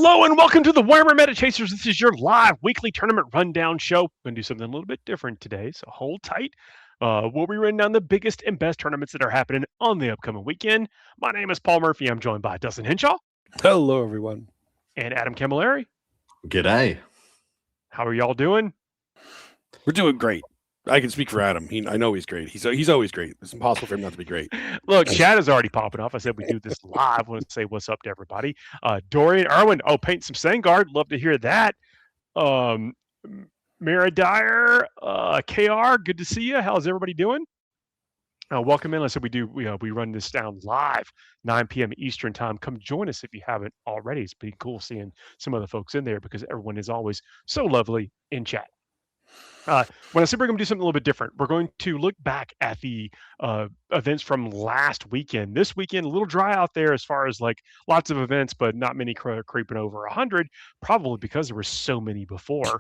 Hello and welcome to the Warhammer Meta Chasers. This is your live weekly tournament rundown show. We're going to do something a little bit different today, so hold tight. We'll be running down the biggest and best tournaments that are happening on the upcoming weekend. My name is Paul Murphy. I'm joined by Dustin Henshaw. Hello, everyone. And Adam Camilleri. G'day. How are y'all doing? We're doing great. I can speak for Adam. I know he's great. He's always great. It's impossible for him not to be great. Look, chat is already popping off. I said we do this live. I want to say what's up to everybody. Dorian Irwin. Oh, paint some Sangard. Love to hear that. Mara Dyer, KR. Good to see you. How's everybody doing? Welcome in. Like I said, we run this down live, 9 p.m. Eastern time. Come join us if you haven't already. It's been cool seeing some of the folks in there because everyone is always so lovely in chat. When I say we're going to do something a little bit different, we're going to look back at the events from last weekend. This weekend, a little dry out there as far as like lots of events, but not many creeping over 100, probably because there were so many before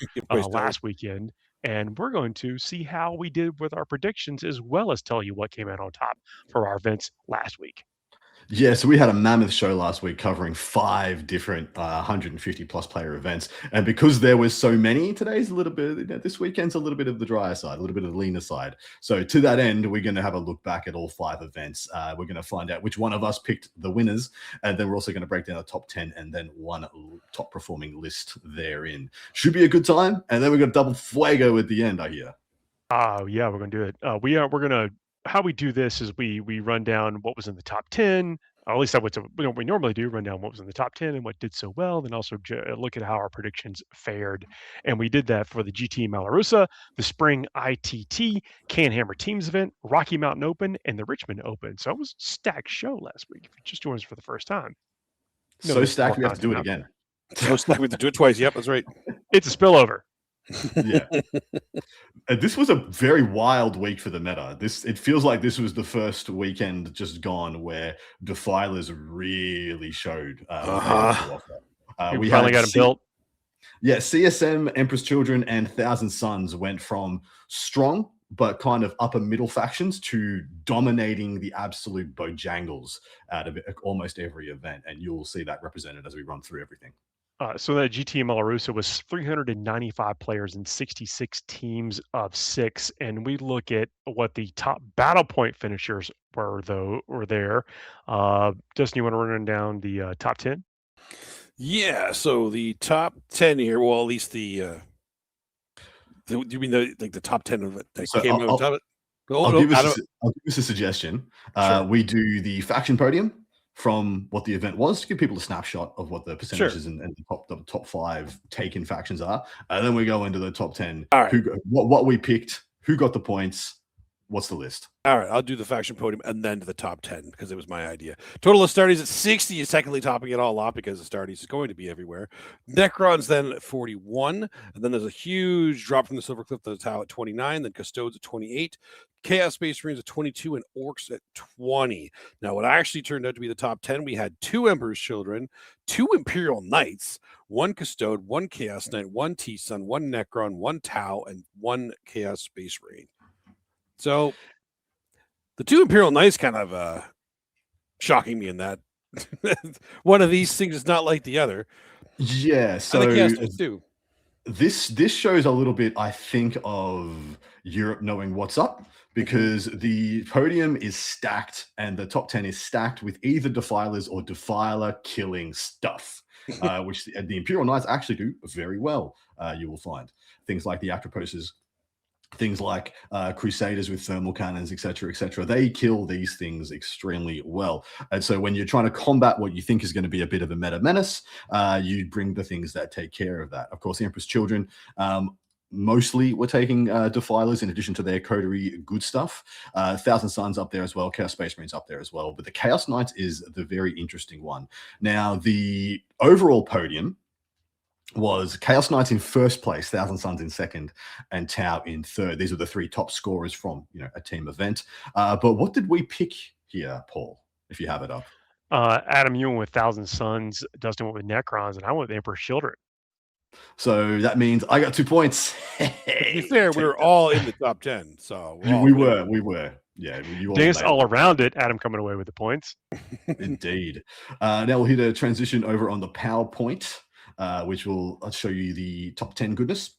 last weekend. And we're going to see how we did with our predictions as well as tell you what came out on top for our events last week. Yeah, so we had a mammoth show last week covering 5 different 150 plus player events. And because there was so many, today's a little bit, this weekend's a little bit of the drier side, a little bit of the leaner side. So to that end, we're going to have a look back at all 5 events. We're going to find out which one of us picked the winners. And then we're also going to break down the top 10 and then one top performing list therein. Should be a good time. And then we're going to double fuego at the end, I hear. Oh, yeah, we're going to do it. We're going to, how we do this is we run down what was in the top 10, or at least that's what we normally do, run down what was in the top 10 and what did so well, then also look at how our predictions fared. And we did that for the GT Malarusa, the Spring ITT, Canhammer Teams event, Rocky Mountain Open, and the Richmond Open. So it was a stacked show last week if you just joined us for the first time. So stacked we have to do it again. So stacked we have to do it twice. Yep, that's right. It's a spillover. Yeah. This was a very wild week for the meta. It feels like this was the first weekend just gone where Defilers really showed We finally got them built. Yeah, CSM, Emperor's Children, and Thousand Sons went from strong but kind of upper middle factions to dominating the absolute bojangles out of almost every event, and you'll see that represented as we run through everything. So that GT Malarusa was 395 players and 66 teams of 6. And we look at what the top battle point finishers were there. Justin, you want to run down the top 10? Yeah. So the top 10 here, well, at least do you mean the top 10 of it that came on top of it? I'll give us a suggestion. Sure. We do the faction podium from what the event was to give people a snapshot of what the percentages and the top 5 taken factions are. And then we go into the top 10. All right. What we picked, who got the points, what's the list? All right, I'll do the faction podium and then to the top 10 because it was my idea. Total Astartes at 60 is technically topping it all off because Astartes is going to be everywhere. Necrons then at 41, and then there's a huge drop from the Silver Cliff to the Tau at 29, then Custodes at 28, Chaos Space Marines at 22, and Orcs at 20. Now, what actually turned out to be the top 10, we had 2 Emperor's Children, 2 Imperial Knights, 1 Custode, 1 Chaos Knight, 1 T-Sun, 1 Necron, 1 Tau, and 1 Chaos Space Marine. So the 2 Imperial Knights kind of shocking me in that one of these things is not like the other. Yeah, so and the Chaos Knights too. This shows a little bit, I think, of Europe knowing what's up because the podium is stacked and the top 10 is stacked with either Defilers or Defiler killing stuff, which the Imperial Knights actually do very well. You will find things like the Actroposes, things like Crusaders with thermal cannons, etc., they kill these things extremely well. And so when you're trying to combat what you think is going to be a bit of a meta menace, you bring the things that take care of that. Of course, the Emperor's Children mostly were taking Defilers in addition to their coterie good stuff. Thousand Sons up there as well, Chaos Space Marines up there as well. But the Chaos Knights is the very interesting one. Now, the overall podium was Chaos Knights in first place, Thousand Sons in second, and Tau in third. These are the 3 top scorers from a team event. But what did we pick here, Paul, if you have it up? Adam, you went with Thousand Sons, Dustin went with Necrons, and I went with Emperor's Children. So that means I got 2 points. To be fair, we were all in the top 10. So we were. Yeah, you all around it. Adam coming away with the points. Indeed. Now we'll hit a transition over on the PowerPoint. which will show you the top 10 goodness,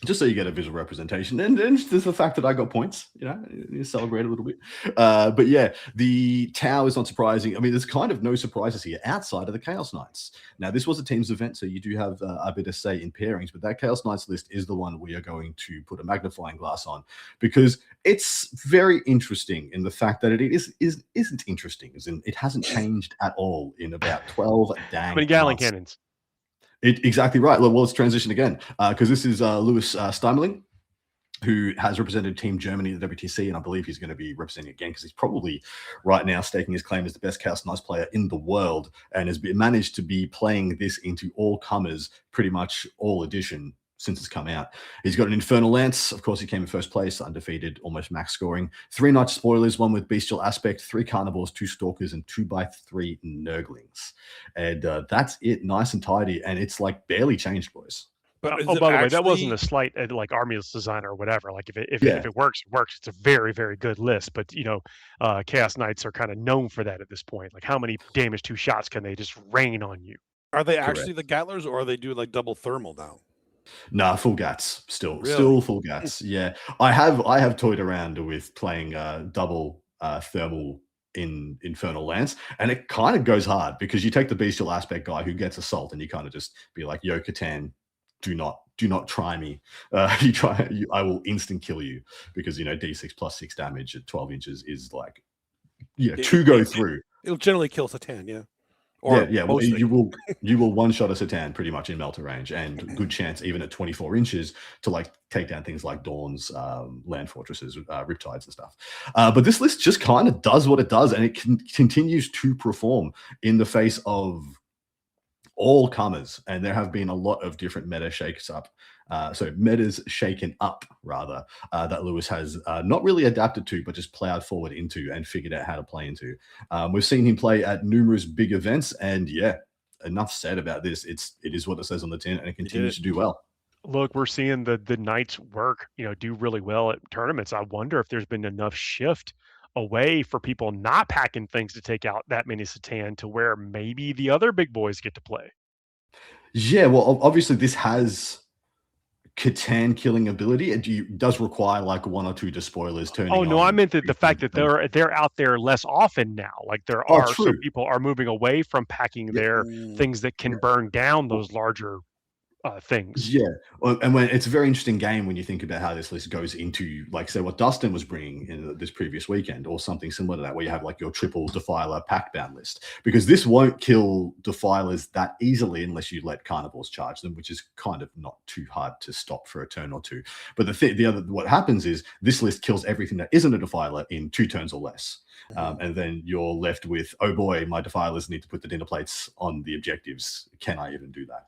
just so you get a visual representation. And there's the fact that I got points, you celebrate a little bit. But yeah, the Tau is not surprising. I mean, there's kind of no surprises here outside of the Chaos Knights. Now, this was a team's event, so you do have a bit of say in pairings, but that Chaos Knights list is the one we are going to put a magnifying glass on, because it's very interesting in the fact that it isn't interesting, as in it hasn't changed at all in about 12 dang How many Gatling months. cannons? Exactly right. Well, let's transition again, because this is Lewis Steimerling, who has represented Team Germany at the WTC, and I believe he's going to be representing again, because he's probably right now staking his claim as the best Chaos Knights player in the world, and has managed to be playing this into all comers pretty much all edition since it's come out. He's got an Infernal Lance. Of course, he came in first place, undefeated, almost max scoring. 3 Knight Spoilers, 1 with Bestial Aspect, 3 Carnivores, 2 Stalkers, and 2x3 Nurglings. And that's it, nice and tidy. And it's like barely changed, boys. But by the way, that wasn't a slight at like army list design or whatever. Like if it works, it works. It's a very, very good list. But Chaos Knights are kind of known for that at this point. Like how many damage 2 shots can they just rain on you? Are they actually the Gattlers, or are they do like double thermal now? Nah, full gats still full gats. Yeah, I have toyed around with playing double thermal in Infernal Lance, and it kind of goes hard, because you take the Bestial Aspect guy who gets assault, and you kind of just be like, yo, Catan, do not try me. I will instant kill you, because D6 plus 6 damage at 12 inches is like, to go through. It'll generally kill Satan, yeah. Or well, you will one-shot a Satan pretty much in melter range, and good chance even at 24 inches to like take down things like Dawns, land fortresses, riptides and stuff. But this list just kind of does what it does, and it continues to perform in the face of all comers, and there have been a lot of different metas shaken up rather, that Lewis has not really adapted to, but just plowed forward into and figured out how to play into. We've seen him play at numerous big events, and yeah, enough said about this. It is what it says on the tin, and it continues to do well. Look, we're seeing the Knights work, do really well at tournaments. I wonder if there's been enough shift away for people not packing things to take out that many Satan, to where maybe the other big boys get to play. Yeah, well, obviously this has Catan killing ability. It does require like 1 or 2 despoilers turning. Oh no, I meant the fact that they're out there less often now. Like there are some people are moving away from packing their things that can burn down those larger things. Yeah, and when it's a very interesting game when you think about how this list goes into, like, say, what Dustin was bringing in this previous weekend, or something similar to that, where you have like your triple Defiler pack bound list, because this won't kill Defilers that easily unless you let Carnivores charge them, which is kind of not too hard to stop for a turn or 2. But what happens is this list kills everything that isn't a Defiler in 2 turns or less. And then you're left with, oh boy, my Defilers need to put the dinner plates on the objectives. Can I even do that?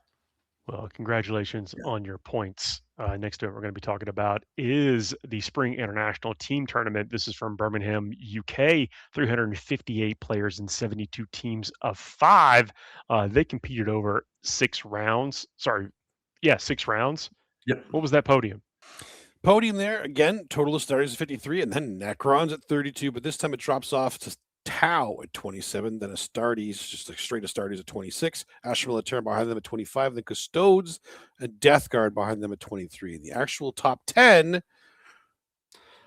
Well, congratulations on your points. Next to it, we're going to be talking about is the Spring International Team Tournament. This is from Birmingham, UK. 358 players in 72 teams of 5. They competed over 6 rounds. 6 rounds. Yep. What was that podium? Podium there, again, total of starters is 53, and then Necrons at 32, but this time it drops off to Tau at 27, then Astartes, just like straight Astartes at 26, Asher Militaire behind them at 25, then Custodes and Death Guard behind them at 23. The actual top 10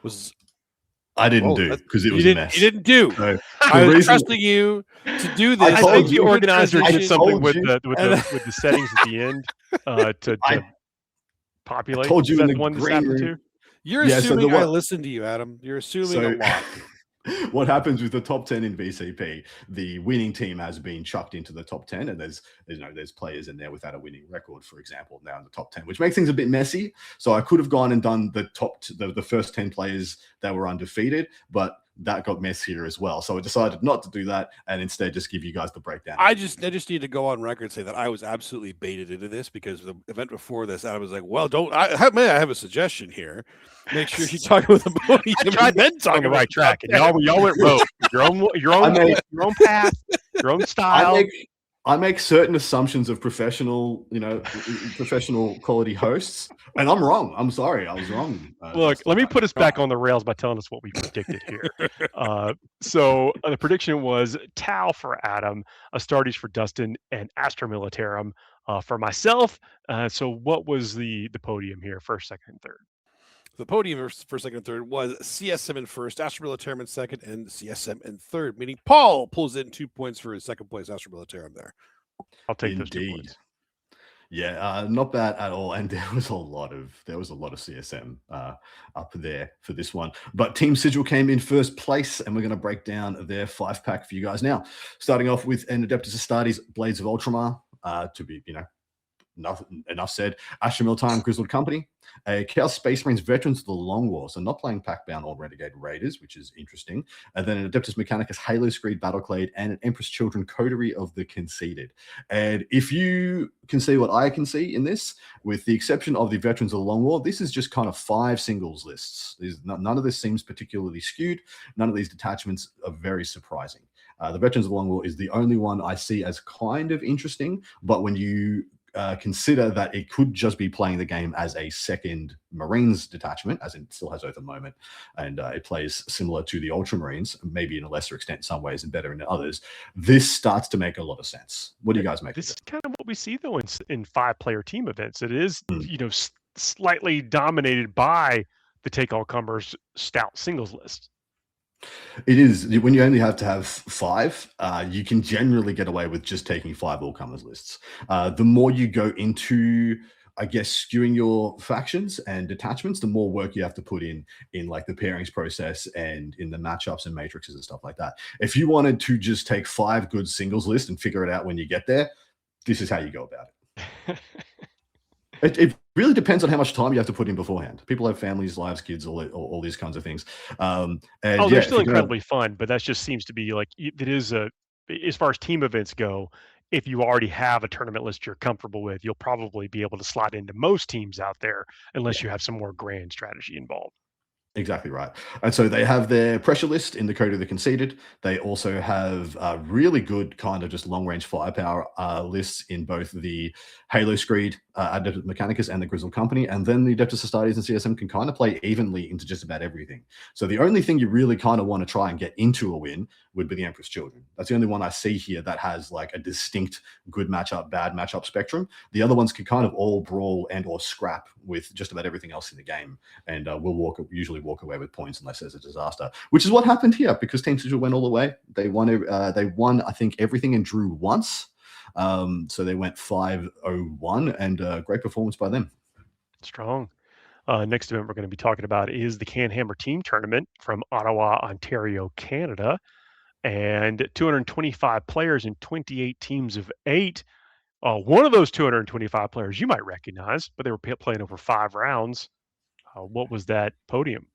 was... I didn't do, because it was a mess. You didn't do. So, I was trusting you to do this. I think the organizer did something with the settings at the end to populate. I told you in the one green room. You're assuming I listened to you, Adam. You're assuming a lot. What happens with the top 10 in VCP? The winning team has been chucked into the top 10, and there's players in there without a winning record, for example, now in the top 10, which makes things a bit messy. So I could have gone and done the first 10 players that were undefeated, but that got messier as well. So I decided not to do that, and instead just give you guys the breakdown. I just need to go on record and say that I was absolutely baited into this, because the event before this, I was like, well, I have a suggestion here. Make sure you talk about the podium. I tried then talking the right track, and y'all went rogue. Your own path, your own style. I make certain assumptions of professional quality hosts, and I'm wrong. I'm sorry, I was wrong. Look, let me put us back on the rails by telling us what we predicted here. So the prediction was Tau for Adam, Astartes for Dustin, and Astra Militarum for myself. So what was the podium here, first, second, and third? The podium for second and third was CSM in first, Astra Militarum in second, and CSM in third, meaning Paul pulls in 2 points for his second place Astra Militarum there. I'll take those 2 points. Yeah, not bad at all. And there was a lot of CSM up there for this one. But Team Sigil came in first place, and we're going to break down their 5-pack for you guys now. Starting off with an Adeptus Astartes Blades of Ultramar, to be, enough said. Astra Militarum Grizzled Company, a Chaos Space Marines Veterans of the Long War, so not playing Pack-Bound or Renegade Raiders, which is interesting. And then an Adeptus Mechanicus Halo Screed Battleclade, and an Empress Children Coterie of the Conceited. And if you can see what I can see in this, with the exception of the Veterans of the Long War, this is just kind of 5 singles lists. None of this seems particularly skewed. None of these detachments are very surprising. The Veterans of the Long War is the only one I see as kind of interesting, but when you consider that it could just be playing the game as a second Marines detachment, as it still has Oath of Moment, and it plays similar to the Ultramarines, maybe in a lesser extent in some ways and better in others. This starts to make a lot of sense. What do you guys make This of is it? kind of what we see, though, in 5-player team events. It is, slightly dominated by the take-all-comers stout singles list. It is. When you only have to have 5, you can generally get away with just taking 5 all-comers lists. The more you go into, I guess, skewing your factions and detachments, the more work you have to put in like the pairings process and in the matchups and matrices and stuff like that. If you wanted to just take 5 good singles lists and figure it out when you get there, this is how you go about it. It really depends on how much time you have to put in beforehand. People have families, lives, kids, all these kinds of things. They're still incredibly fun, but that just seems to be like, it is as far as team events go, if you already have a tournament list you're comfortable with, you'll probably be able to slot into most teams out there, unless you have some more grand strategy involved. Exactly right. And so they have their pressure list in the Code of the Conceited. They also have really good kind of just long-range firepower lists in both the Halo Screed, Adeptus Mechanicus, and the Grizzled Company. And then the Adeptus Astartes and CSM can kind of play evenly into just about everything. So the only thing you really kind of want to try and get into a win would be the Empress Children. That's the only one I see here that has like a distinct good matchup, bad matchup spectrum. The other ones can kind of all brawl and or scrap with just about everything else in the game. And we'll usually walk away with points unless there's a disaster, which is what happened here because Team Sigil went all the way. They won, I think, everything and drew once. So they went 5-0-1 and great performance by them. Strong. Next event we're going to be talking about is the Can Hammer Team Tournament from Ottawa, Ontario, Canada. And 225 players in 28 teams of 8. One of those 225 players you might recognize, but they were playing over 5 rounds. What was that podium?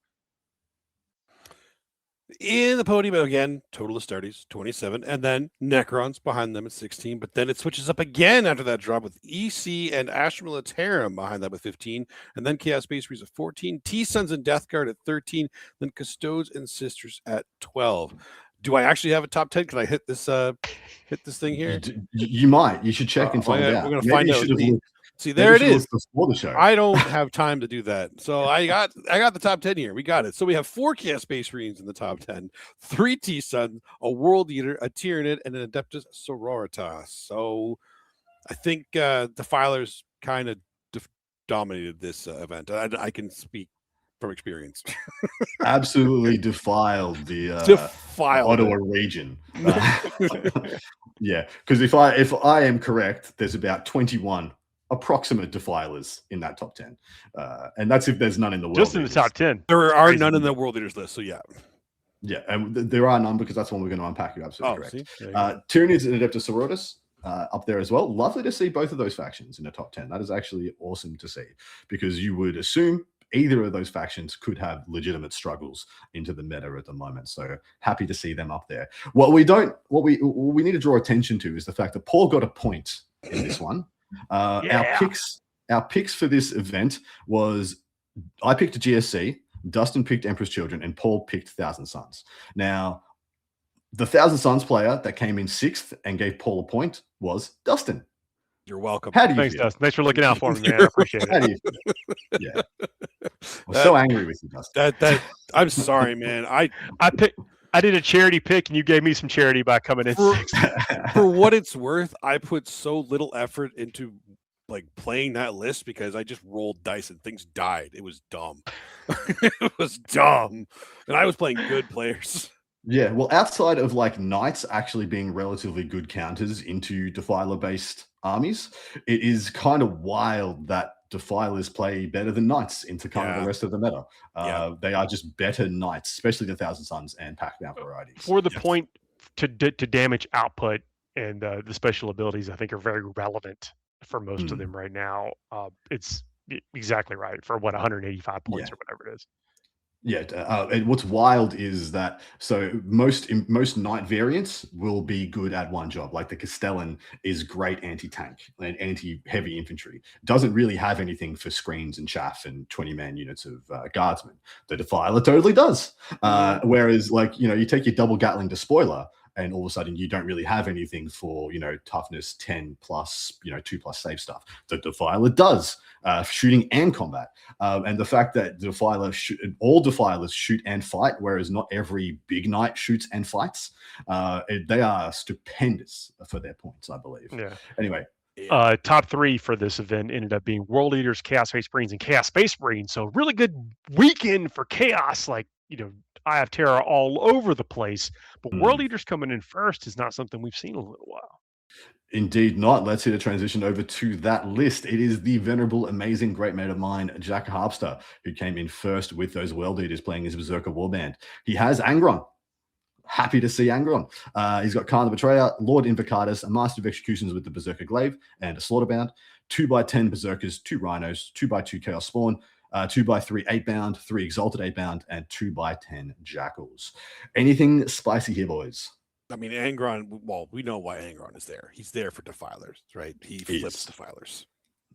In the podium, again, total Astartes, 27, and then Necrons behind them at 16, but then it switches up again after that drop with EC and Astra Militarum behind that with 15, and then Chaos Space Marines at 14, T-Sons and Death Guard at 13, then Custodes and Sisters at 12. Do I actually have a top 10? Can I hit this thing here? You might. You should check and find out. We're going to find out. See, there it is. Before the show. I don't have time to do that. So I got the top 10 here. We got it. So we have 4 Chaos Space Marines in the top 10, 3 T-Sons, a World Eater, a Tyranid, and an Adeptus Sororitas. So I think Defilers kind of dominated this event. I can speak from experience. Absolutely defiled the Ottawa region. Yeah, because if I am correct, there's about 21 approximate defilers in that top 10, and that's if there's none in the world. Just in the top 10. There are none in the World Leaders list. So yeah, and there are none because that's one we're going to unpack. You're absolutely correct. Tyranids and Adeptus Sororitas up there as well. Lovely to see both of those factions in the top 10. That is actually awesome to see because you would assume either of those factions could have legitimate struggles into the meta at the moment. So happy to see them up there. What we need to draw attention to is the fact that Paul got a point in this one. Our picks for this event was I picked GSC, Dustin picked Empress Children, and Paul picked Thousand Suns. Now, the Thousand Suns player that came in 6th and gave Paul a point was Dustin. You're welcome. How do you Thanks, feel? Dustin. Thanks for looking out for me, man. I appreciate it. How do you feel? Yeah. I'm so angry with you, Dustin. I'm sorry, man. I picked I did a charity pick, and you gave me some charity by coming in sixth. For what it's worth, I put so little effort into like playing that list because I just rolled dice and things died. It was dumb. It was dumb, and I was playing good players. Yeah, well, outside of like knights actually being relatively good counters into defiler-based armies, it is kind of wild that defilers play better than knights into kind of the rest of the meta. They are just better knights, especially the Thousand Suns and Pac-Man varieties. For the point to damage output and the special abilities, I think are very relevant for most of them right now. It's exactly right for 185 points or whatever it is. Yeah, and what's wild is that most knight variants will be good at one job. Like the Castellan is great anti-tank and anti-heavy infantry. Doesn't really have anything for screens and chaff and 20-man units of guardsmen. The Defiler totally does. Whereas, like, you take your double Gatling Despoiler, and all of a sudden you don't really have anything for, toughness 10 plus, 2+ save stuff. The Defiler does shooting and combat. And the fact that all Defilers shoot and fight, whereas not every big knight shoots and fights, they are stupendous for their points, I believe. Yeah. Anyway. Top 3 for this event ended up being World Eaters, Chaos Space Marines, and Chaos Space Marines. So really good weekend for Chaos, like, I have Terra all over the place, but World Eaters coming in first is not something we've seen in a little while. Indeed not. Let's hit a transition over to that list. It is the venerable, amazing, great mate of mine, Jack Harpster, who came in first with those World Eaters playing his Berserker Warband. He has Angron. Happy to see Angron. He's got Khan the Betrayer, Lord Invocatus, a Master of Executions with the Berserker Glaive, and a Slaughterbound. 2x10 Berserkers, 2 Rhinos, 2x2 Chaos Spawn, 2x3 8-bound, 3 Exalted 8-bound, and 2x10 Jackals. Anything spicy here, boys? I mean, Angron, well, we know why Angron is there. He's there for Defilers, right? He flips Defilers.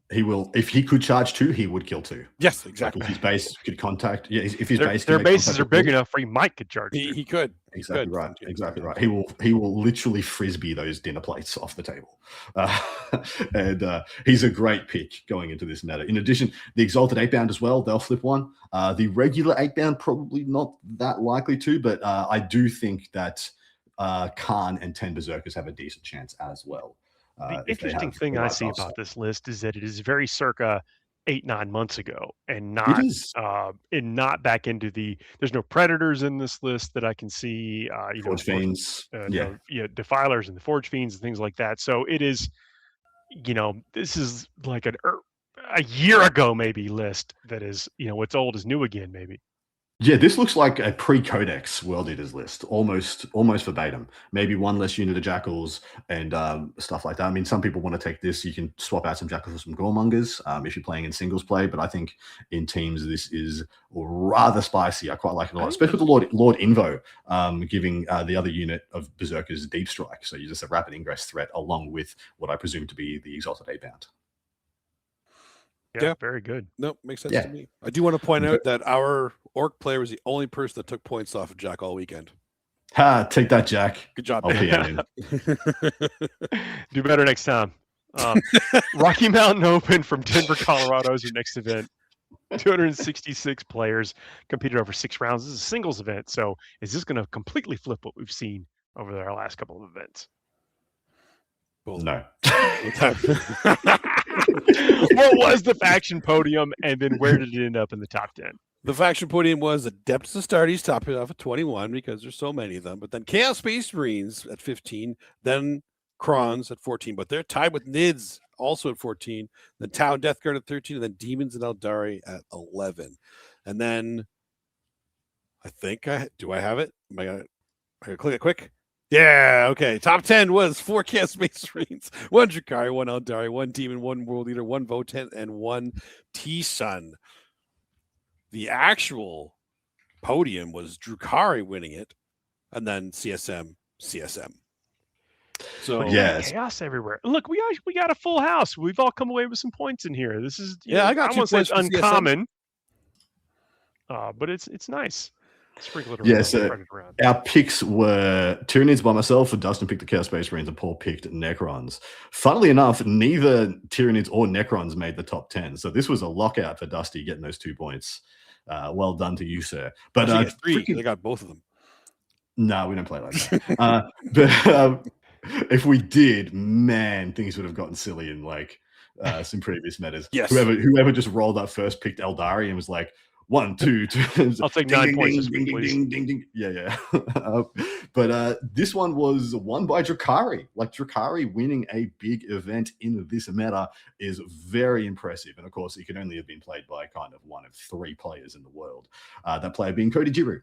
He will, if he could charge 2, he would kill 2. Yes, exactly. Like if his base could contact, if his their bases are big enough for he might could charge 2. He could. Exactly right. Exactly right. He will literally frisbee those dinner plates off the table, and he's a great pick going into this meta. In addition, the Exalted 8-bound as well. They'll flip one. The regular 8-bound probably not that likely to, but I do think that Khan and 10 Berserkers have a decent chance as well. The interesting thing I see about this list is that it is very circa 8-9 months ago, and not back into there's no predators in this list that I can see. Forge Fiends, Defilers and the Forge Fiends and things like that. So it is, this is like a year ago maybe list that is, what's old is new again maybe. Yeah, this looks like a pre-Codex World Eaters list, almost verbatim. Maybe one less unit of Jackals and stuff like that. I mean, some people want to take this. You can swap out some Jackals for some Goremongers if you're playing in singles play. But I think in teams, this is rather spicy. I quite like it a lot, especially with the Lord Invo giving the other unit of Berserkers Deep Strike. So you're just a rapid ingress threat along with what I presume to be the Exalted 8-bound. Yeah, very good. Nope, makes sense to me. I do want to point out that our Orc player was the only person that took points off of Jack all weekend. Take that, Jack. Good job. Do better next time. Rocky Mountain Open from Denver, Colorado is your next event. 266 players competed over 6 rounds. This is a singles event. So is this going to completely flip what we've seen over our last couple of events? Well, no. What was the faction podium, and then where did it end up in the top 10? The faction podium was Adeptus Astartes, topping it off at 21 because there's so many of them. But then Chaos Space Marines at 15, then Krons at 14, but they're tied with Nids also at 14, then Tau Death Guard at 13, and then Demons and Eldari at 11. And then I think I have it? Am I gonna click it quick? Yeah, okay. Top 10 was 4 Chaos Space Marines, 1 Drakari, 1 Eldari, 1 Demon, 1 World Eater, 1 Votent, and 1 T-Sun. The actual podium was Drukari winning it, and then CSM. So yes, chaos everywhere. Look, we got a full house. We've all come away with some points in here. This is I got 2 points. Uncommon, but it's nice. Sprinkle it around. Yeah, so our picks were Tyranids by myself, and Dustin picked the Chaos Space Marines, and Paul picked Necrons. Funnily enough, neither Tyranids or Necrons made the top 10. So this was a lockout for Dusty getting those 2 points. Well done to you, sir. But 3, they got both of them. No, we don't play like that. But if we did, man, things would have gotten silly in like some previous metas. Yes. Whoever just rolled up first picked Eldari and was like 1, 2, 2. I'll take ding, 9 ding, points ding, this week, ding, please. ding, ding, ding. Yeah. But this one was won by Drukhari. Like Drukhari winning a big event in this meta is very impressive. And of course, it can only have been played by kind of one of 3 players in the world. That player being Cody Jiru.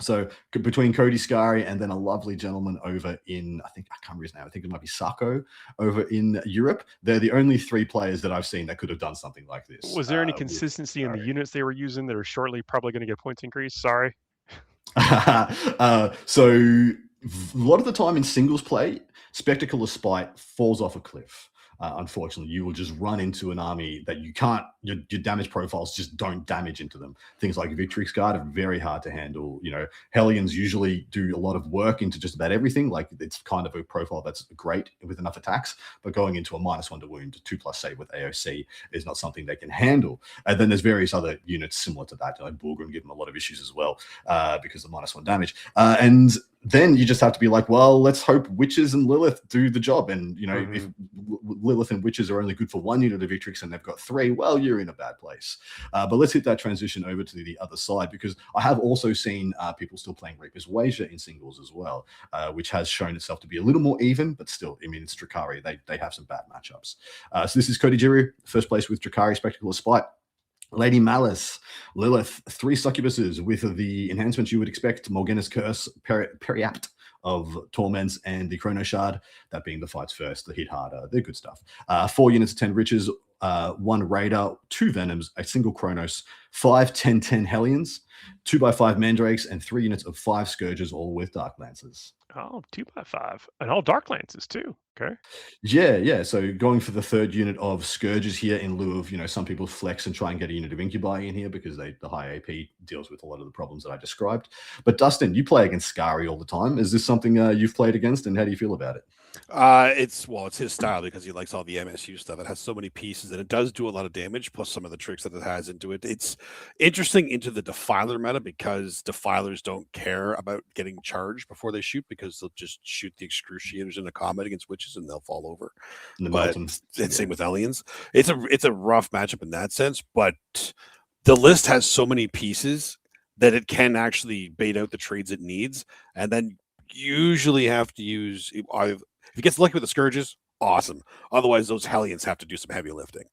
So between Cody Scari and then a lovely gentleman over in, I can't remember his name. I think it might be Sako over in Europe. They're the only 3 players that I've seen that could have done something like this. Was there any consistency in the units they were using that are shortly probably going to get points increase? Sorry. So a lot of the time in singles play, Spectacle of Spite falls off a cliff. Unfortunately, you will just run into an army that you can't, your damage profiles just don't damage into them. Things like Victrix Guard are very hard to handle. You know, Hellions usually do a lot of work into just about everything. Like it's kind of a profile that's great with enough attacks, but going into a -1 to wound, 2+ save with AOC is not something they can handle. And then there's various other units similar to that. Like Bulgrim give them a lot of issues as well because of -1 damage. And then you just have to be like, well, let's hope Witches and Lilith do the job. And, you know, if Lilith and Witches are only good for 1 unit of Victrix and they've got 3, well, you're in a bad place. But let's hit that transition over to the other side, because I have also seen people still playing Reaper's Wager in singles as well, which has shown itself to be a little more even, but still, I mean, it's Drukhari. They have some bad matchups. So this is Cody Jiru, first place with Drukhari, Spectacle of Spite. Lady Malice, Lilith, 3 succubuses with the enhancements you would expect: Morgana's Curse, Periapt of Torments, and the Chrono Shard, that being the fights first, the hit harder, they're good stuff. 4 units of 10 Riches, 1 Raider, 2 Venoms, a single Chronos, 5 10-10 Hellions, 2x5 Mandrakes, and 3 units of 5 Scourges, all with Dark Lancers. Oh, 2x5. And all Dark Lances too. Okay. Yeah. So going for the 3rd unit of Scourges here in lieu of, you know, some people flex and try and get a unit of Incubi in here because the high AP deals with a lot of the problems that I described. But Dustin, you play against Scari all the time. Is this something you've played against, and how do you feel about it? It's his style because he likes all the MSU stuff. It has so many pieces and it does do a lot of damage, plus some of the tricks that it has into it. It's interesting into the Defiler meta because Defilers don't care about getting charged before they shoot, because they'll just shoot the Excruciators in a combat against Witches and they'll fall over. Same with Aliens. It's a rough matchup in that sense, but the list has so many pieces that it can actually bait out the trades it needs, and then usually have to use if it gets lucky with the Scourges, awesome. Otherwise, those Hellions have to do some heavy lifting.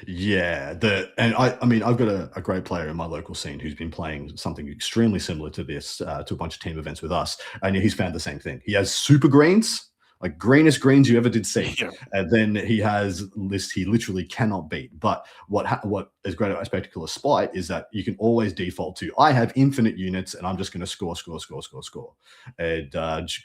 Yeah, I mean, I've got a great player in my local scene who's been playing something extremely similar to this, to a bunch of team events with us, and he's found the same thing. He has super greens, like greenest greens you ever did see, and then he has lists he literally cannot beat. But what is great about Spectacle of Spite is that you can always default to, I have infinite units and I'm just going to score. And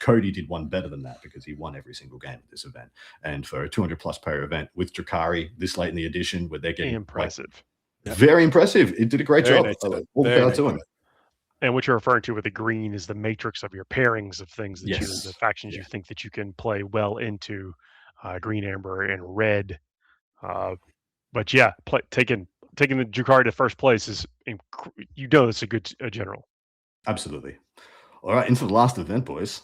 Cody did one better than that because he won every single game at this event. And for a 200+ player event with Drukhari this late in the edition, where they're getting impressive, very impressive. It did a great job. All the power to him. And what you're referring to with the green is the matrix of your pairings of things that the factions you think that you can play well into, green, amber, and red. But yeah, taking the Drukhari to first place is, it's a good general. Absolutely. All right, into the last event, boys.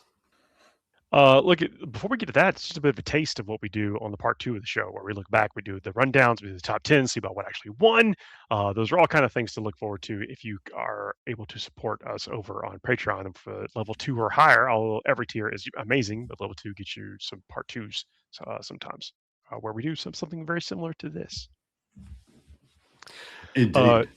Before we get to that, it's just a bit of a taste of what we do on the part 2 of the show, where we look back, we do the rundowns, we do the top 10, see about what actually won. Those are all kind of things to look forward to if you are able to support us over on Patreon. And for level 2 or higher, although every tier is amazing, but level 2 gets you some part 2s sometimes, where we do something very similar to this. Indeed.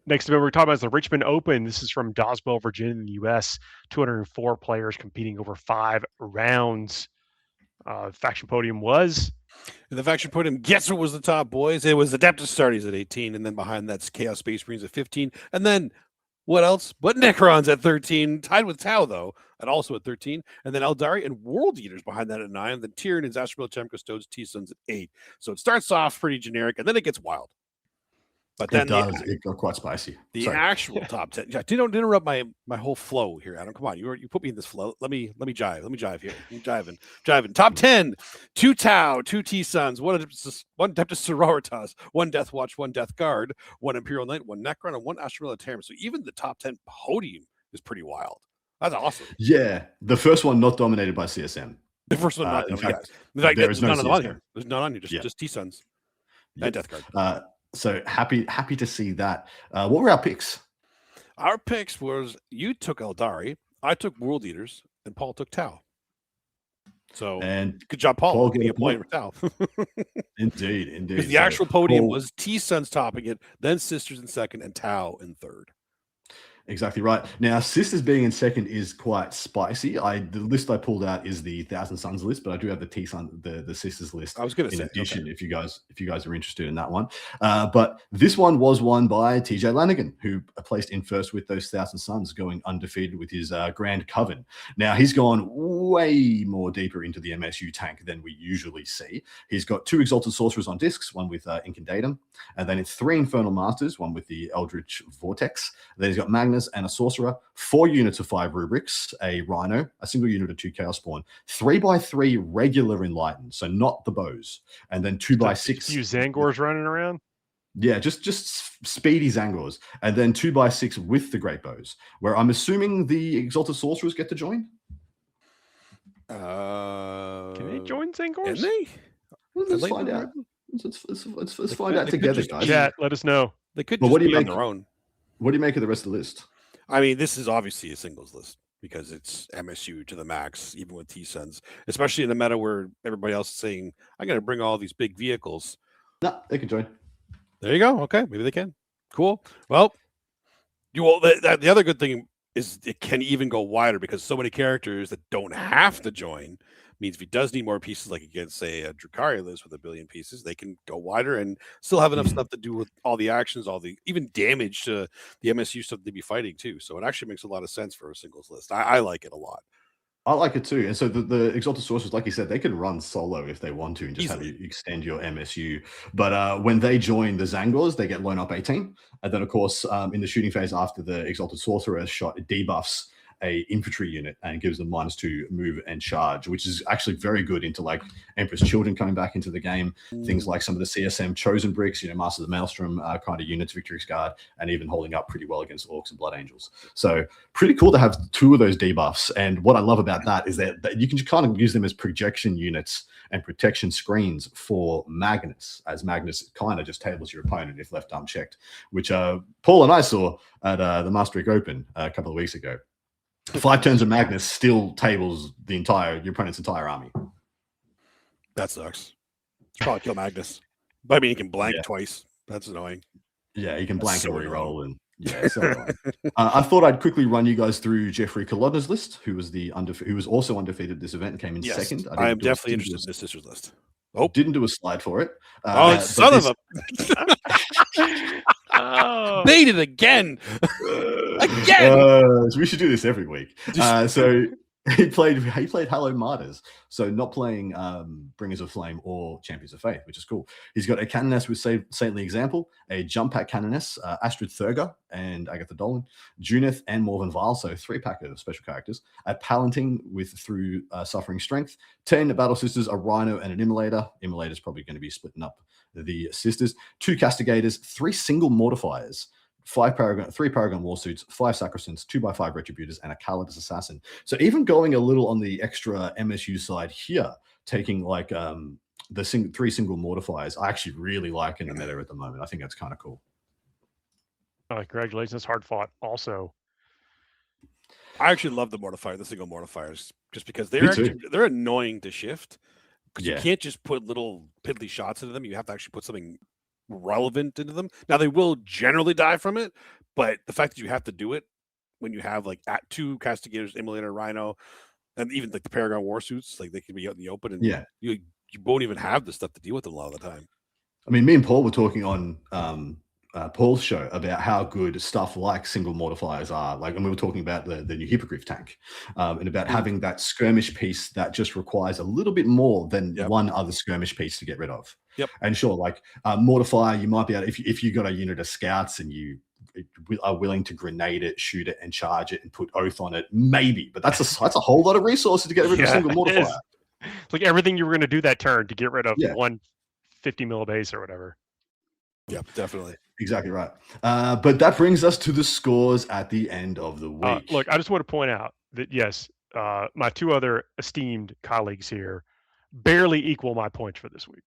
Next event we're talking about is the Richmond Open. This is from Doswell, Virginia, in the U.S. 204 players competing over 5 rounds. Faction podium was? The faction podium, guess what was the top, boys? It was Adeptus Astartes at 18, and then behind that's Chaos Space Marines at 15, and then what else? But Necrons at 13, tied with Tau, though, and also at 13, and then Eldari and World Eaters behind that at 9, and then Tyranids, Astral Chem Custodes, T-Suns at 8. So it starts off pretty generic, and then it gets wild. But then it got quite spicy. Actual top 10. Yeah, don't interrupt my whole flow here, Adam. Come on, you put me in this flow. Let me jive. Let me jive here. I'm jiving. Top 10: 2 Tau, 2 T-Suns, 1 Adeptus Sororitas, 1 Death Watch, 1 Death Guard, 1 Imperial Knight, 1 Necron, and 1 Astral Militarum. So even the top 10 podium is pretty wild. That's awesome. Yeah, the first one not dominated by CSM. The first one, not in fact, in fact, there is no none of them on CSM. here. There's none on here. Just T-Suns and Death Guard. So happy to see that. What were our picks? Our picks was you took Eldari, I took World Eaters, and Paul took Tau. So and good job, Paul. Getting a point for Tau. Indeed. Because the actual podium was T-Suns topping it, then Sisters in second, and Tau in third. Exactly right. Now, Sisters being in second is quite spicy. The list I pulled out is the Thousand Suns list, but I do have the the Sisters list. I was going to in say, addition, okay. if you guys are interested in that one. But this one was won by TJ Lanigan, who placed in first with those Thousand Suns, going undefeated with his Grand Coven. Now he's gone way more deeper into the MSU tank than we usually see. He's got 2 Exalted Sorcerers on discs, one with Incandatum, and then it's 3 Infernal Masters, one with the Eldritch Vortex. Then he's got Magnus and a Sorcerer, 4 units of 5 Rubrics, a Rhino, a single unit of 2 Chaos Spawn, 3x3 regular Enlightened, so not the bows, and then 2x6. A few Zangors running around. Yeah, just speedy Zangors, and then 2x6 with the Great Bows, where I'm assuming the Exalted Sorcerers get to join. Can they join Zangors? Can they? Let's find out. Let's find out together, guys. Chat, let us know. They could just be on their own. What do you make of the rest of the list? I mean, this is obviously a singles list because it's MSU to the max, even with T-Suns, especially in the meta where everybody else is saying, I'm going to bring all these big vehicles. No, they can join. There you go. Okay, maybe they can. Cool. Well, the other good thing is it can even go wider because so many characters that don't have to join means if he does need more pieces, like against, say, a Drukhari list with 1 billion pieces, they can go wider and still have enough stuff to do with all the actions, even damage to the MSU stuff they'd be fighting too. So it actually makes a lot of sense for a singles list. I like it a lot. I like it too. And so the Exalted Sorcerers, like you said, they can run solo if they want to and just have you extend your MSU. But when they join the Zangors, they get blown up 18. And then, of course, in the shooting phase after the Exalted Sorcerer shot, it debuffs a infantry unit and gives them -2 move and charge, which is actually very good into like Emperor's Children coming back into the game. Things like some of the CSM Chosen bricks, Masters of the Maelstrom kind of units, Victory's Guard, and even holding up pretty well against Orcs and Blood Angels. So pretty cool to have 2 of those debuffs. And what I love about that is that you can kind of use them as projection units and protection screens for Magnus, as Magnus kind of just tables your opponent if left unchecked, which Paul and I saw at the Maastricht Open a couple of weeks ago. 5 turns of Magnus still tables your opponent's entire army. That sucks. Should probably kill Magnus. But I mean, he can blank twice. That's annoying. Yeah, he can blank and reroll, and so I thought I'd quickly run you guys through Jeffrey Kolodner's list, who was also undefeated this event and came in second. I am definitely interested in this Sisters list. Oh, didn't do a slide for it. Son of a baited again. We should do this every week. So he played Halo Martyrs, so not playing Bringers of Flame or Champions of Faith, which is cool. He's got a Canoness with Saintly Example, a Jump Pack Canoness, Astrid Thurga and Agatha Dolan, Junith and Morven Vile, so 3-pack of special characters, a Palantir with through Suffering Strength, 10 Battle Sisters, a Rhino and an Immolator. Immolator's probably going to be splitting up the Sisters, 2 Castigators, 3 single Mortifiers, 3 Paragon Warsuits, 5 Sacrosants, 2x5 Retributors, and a Calidus Assassin. So even going a little on the extra MSU side here, taking like the 3 single Mortifiers, I actually really like in the meta at the moment. I think that's kind of cool. Congratulations, hard fought. Also, I actually love the single Mortifiers, just because they're annoying to shift. Because you can't just put little piddly shots into them. You have to actually put something relevant into them. Now they will generally die from it, but the fact that you have to do it when you have like 2 Castigators, Immolator, Rhino, and even like the Paragon Warsuits, like they can be out in the open, and you won't even have the stuff to deal with them a lot of the time. I mean, me and Paul were talking on Paul's show about how good stuff like single Mortifiers are, and we were talking about the new Hippogriff tank, and about having that skirmish piece that just requires a little bit more than one other skirmish piece to get rid of. And sure, like Mortifier, you might be able, if you got a unit of scouts and you are willing to grenade it, shoot it, and charge it, and put Oath on it, maybe. But that's a whole lot of resources to get rid of a single Mortifier. It's like everything you were going to do that turn to get rid of 150 mil base or whatever. Yeah, definitely. Exactly right. But that brings us to the scores at the end of the week. Look, I just want to point out that yes, my two other esteemed colleagues here barely equal my points for this week.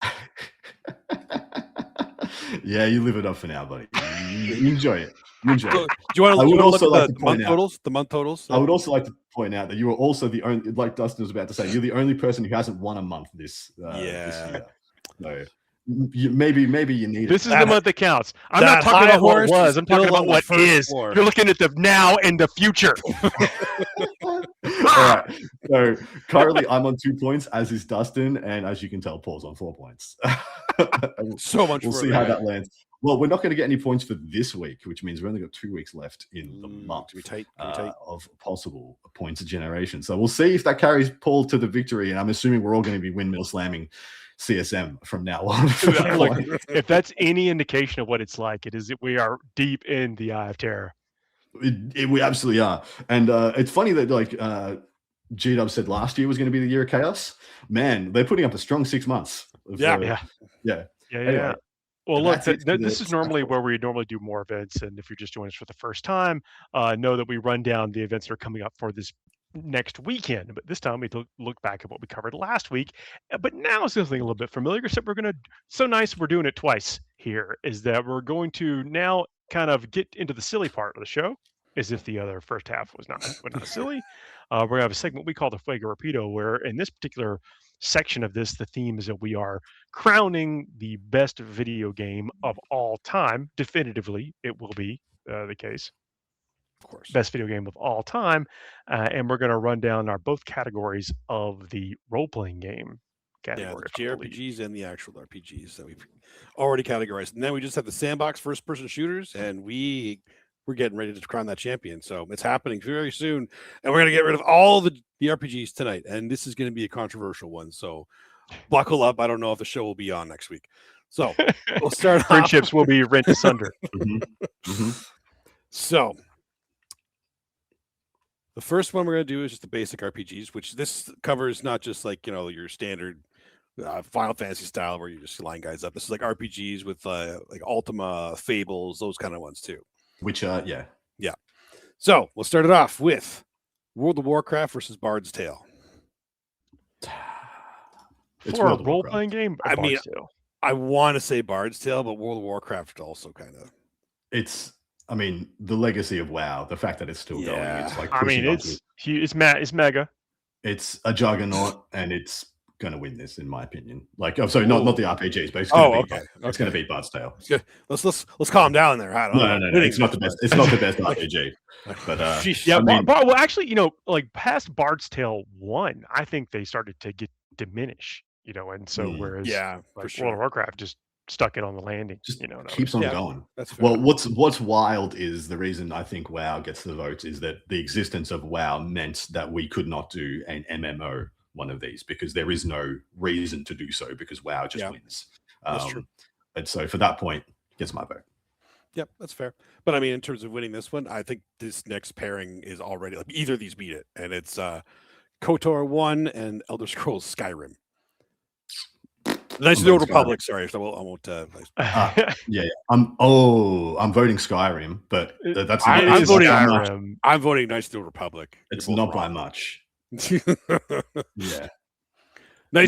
Yeah, you live it up for now, buddy. You enjoy it. You enjoy So, it. do you want I to would also look like at to the month point out. totals? The month totals. I would also like to point out that you are also the only, like Dustin was about to say, you're the only person who hasn't won a month this year. So maybe you need This it. is the month that counts. I'm not talking about what was. I'm talking about what is. Floor. You're looking at the now and the future. All right. So currently I'm on 2 points, as is Dustin, and as you can tell, Paul's on 4 points. So much. We'll see how that lands. Well, we're not going to get any points for this week, which means we've only got 2 weeks left in the month of possible points generation. So we'll see if that carries Paul to the victory. And I'm assuming we're all going to be windmill slamming CSM from now on. Look, if that's any indication of what it's like, it is that we are deep in the eye of terror. We absolutely are. And it's funny that like G-Dub said last year was going to be the year of chaos. Man, they're putting up a strong 6 months. Yeah. Anyway, well, look, this is normally where we normally do more events. And if you're just joining us for the first time, know that we run down the events that are coming up for this next weekend. But this time we look back at what we covered last week. But now it's something a little bit familiar, except so nice we're doing it twice here, is that we're going to now kind of get into the silly part of the show, as if the other first half was not silly. We're going to have a segment we call the Fuego Rapido, where in this particular section of this, the theme is that we are crowning the best video game of all time. Definitively, it will be the case. Of course. Best video game of all time. And we're going to run down both categories of the role-playing game category. Yeah, the JRPGs and the actual RPGs that we've already categorized. And then we just have the sandbox first-person shooters, and we're getting ready to crown that champion. So it's happening very soon. And we're going to get rid of all the RPGs tonight. And this is going to be a controversial one. So buckle up. I don't know if the show will be on next week. So we'll start Friendships will be rent asunder. So the first one we're going to do is just the basic RPGs, which this covers not just like, your standard Final Fantasy style where you're just line guys up. This is like RPGs with like Ultima, Fables, those kind of ones too. Which, yeah. So we'll start it off with World of Warcraft versus Bard's Tale. It's For a role-playing game? I mean, I want to say Bard's Tale, but World of Warcraft also kind of. It's, I mean, the legacy of WoW, the fact that it's still going. It's like, I mean, it's mega. It's a juggernaut, and it's going to win this, in my opinion. Like, I'm sorry, not the RPGs, but it's going to be. It's going to beat Bard's Tale. Let's calm down there. No. It's not the best. It's not the best RPG. But yeah, I mean, well, actually, like past Bard's Tale 1, I think they started to diminish. And so whereas World of Warcraft just stuck it on the landing. Just keeps on going. That's fair. Well, what's wild is the reason I think WoW gets the votes is that the existence of WoW meant that we could not do an MMO one of these because there is no reason to do so because WoW just wins. That's true. And so for that point, gets my vote. Yep, that's fair. But I mean, in terms of winning this one, I think this next pairing is already like either of these beat it, and it's KOTOR 1 and Elder Scrolls Skyrim. Knights of the Old Republic. Sorry, I won't. I'm voting Skyrim, but that's I'm voting Knights of the Old Republic. It's not by much. Knights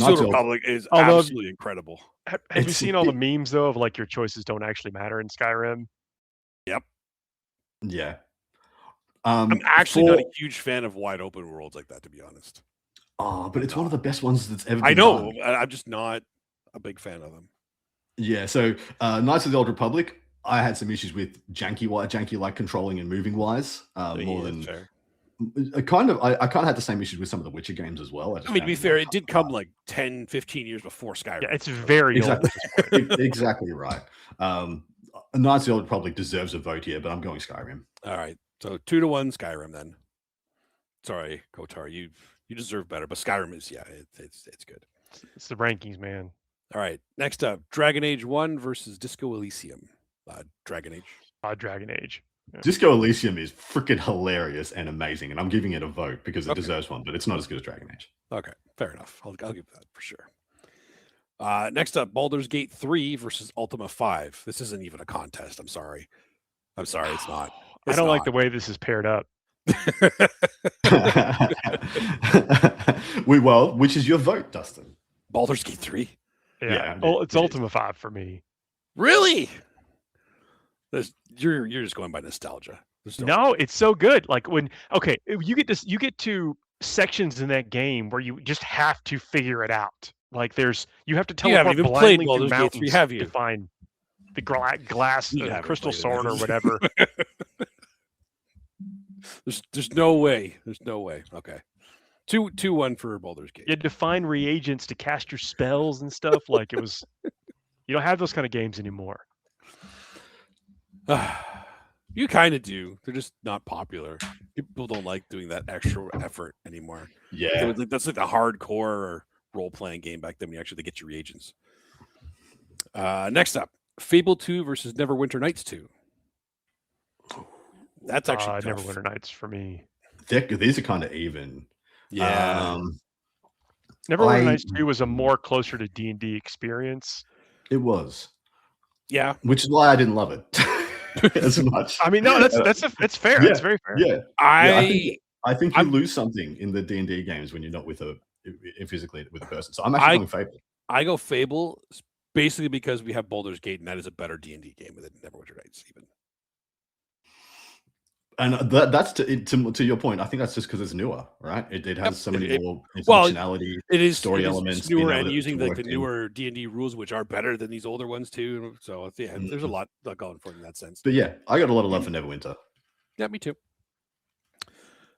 of the Republic is absolutely incredible. Have you seen all the memes though of like your choices don't actually matter in Skyrim? Yep. Yeah. I'm actually not a huge fan of wide open worlds like that, to be honest. Oh, but it's one of the best ones that's ever been I know. done. I'm just not a big fan of them. Yeah, so Knights of the Old Republic, I had some issues with janky like controlling and moving wise. More than fair. I kind of had the same issues with some of the Witcher games as well. I mean, to be fair, it did come like 10, 15 years before Skyrim. Yeah, it's very old. Exactly right. Knights of the Old Republic deserves a vote here, but I'm going Skyrim. All right, so 2-1 Skyrim then. Sorry, KOTOR, you deserve better, but Skyrim is it's good. It's the rankings, man. All right, next up, Dragon Age 1 versus Disco Elysium. Dragon Age. Dragon Age. Yeah. Disco Elysium is freaking hilarious and amazing, and I'm giving it a vote because it deserves one, but it's not as good as Dragon Age. Okay, fair enough. I'll give that for sure. Next up, Baldur's Gate 3 versus Ultima 5. This isn't even a contest. I'm sorry, it's not. I don't like the way this is paired up. Which is your vote, Dustin? Baldur's Gate 3. Yeah, it's it is. Ultima 5 for me. Really? You're just going by nostalgia. No, it's so good. Like you get to sections in that game where you just have to figure it out. Like you have to teleport even blindly played through Baldur's Gate 3, mountains have you? to find the glass You haven't crystal played it, sword or then. whatever. There's no way. There's no way. Okay. 2-1 for Baldur's Gate. You had to find reagents to cast your spells and stuff. Like it was. You don't have those kind of games anymore. You kind of do. They're just not popular. People don't like doing that extra effort anymore. Yeah. That's like the hardcore role-playing game back then when you actually get your reagents. Next up, Fable 2 versus Neverwinter Nights 2. That's actually tough. Neverwinter Nights for me. These are kind of even. Yeah. Neverwinter Nights 2 was a more closer to D&D experience. It was. Yeah. Which is why I didn't love it as much. I mean, no, it's fair. Yeah, It's very fair. Yeah. I think you lose something in the D&D games when you're not physically with a person. So I'm actually going Fable. I go Fable basically because we have Baldur's Gate, and that is a better D&D game than Neverwinter Nights even. And that's to your point. I think that's just because it's newer, right? It has so many more functionality. It is story elements. It's newer and using the newer D&D rules, which are better than these older ones too. So yeah, there's a lot going for it in that sense. But yeah, I got a lot of love for Neverwinter. Yeah, me too.